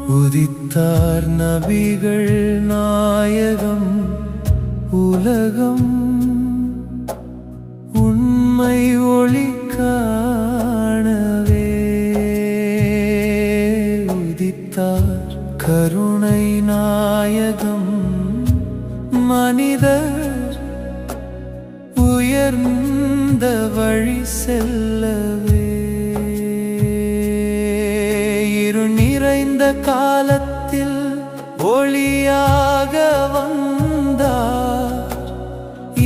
உதித்தார் நபிகள் நாயகம் உலகம் உண்மை ஒளி காணவே உதித்தார் கருணை நாயகம் மனிதர் உயர்ந்த வழி செல்லவே இருள் நிறைந்த காலத்தில் ஒளியாக வந்தார்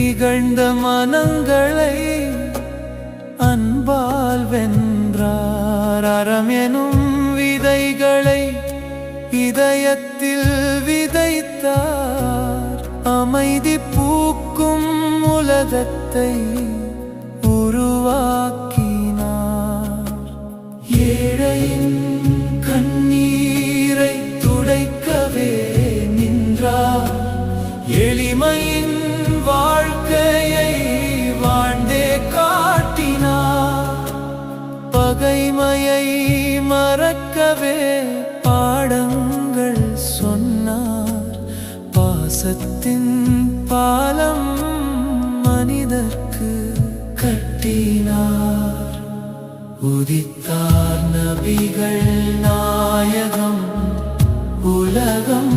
இகழ்ந்த மனங்களை அன்பால் வென்றார் அறம் எனும் விதைகளை இதயத்தில் விதைத்தார் அமைதி பூக்கும் உலகத்தை உருவாக்கினார் ஏழையின் கண்ணீரை துடைக்கவே நின்றார் எளிமையின் வாழ்க்கையை வாழ்ந்தே காட்டினார் பகைமையை மறக்கவே பாடங்கள் சொன்னார் பாசத்தின் பாலம் மனிதர்க்கு கட்டினார் உதித்தார் நபிகள் நாயகம் உலகம்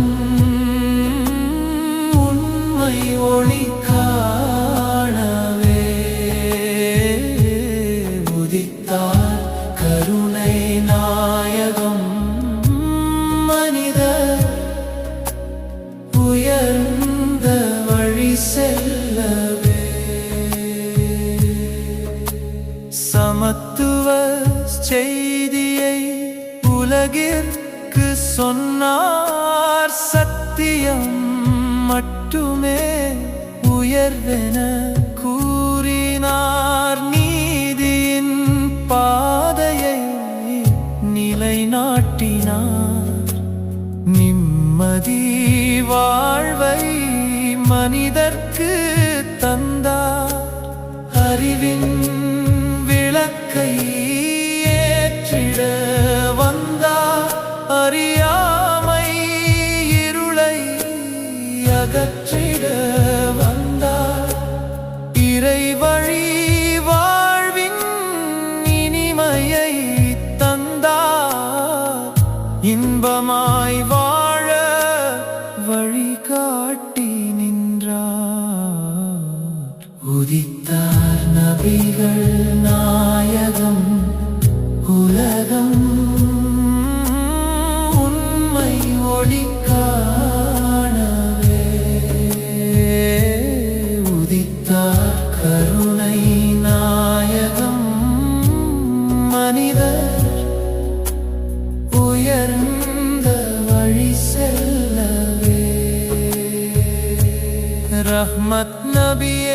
உண்மை ஒளி காணவே உதித்தார் கருணை நாயகம் மனிதர் உயர்ந்த வழி செல்லவே சமத்துவ செய்தியை உலகிற்கு சொன்னார் சத்தியம் மட்டுமே உயர்வென கூறினார் நீதியின் பாதையை நிலைநாட்டினார் நிம்மதி வாழ்வை மனிதர்க்கு தந்தார் அறிவின் விளக்கை ஏற்றிட வந்தார் அறியாமை இருளை அகற்றிட வந்தார் இறை வழி வாழ்வின் இனிமையை தந்தார் இன்பமாய் வாழ வழிகாட்டி நின்றார் உதித்தார் நபிகள் நாயகம் உலகம் உண்மை ஒளி காணவே உதித்தார் கருணை நாயகம் மனிதர் உயர்ந்த வழி செல்லவே ரஹ்மத் நபியே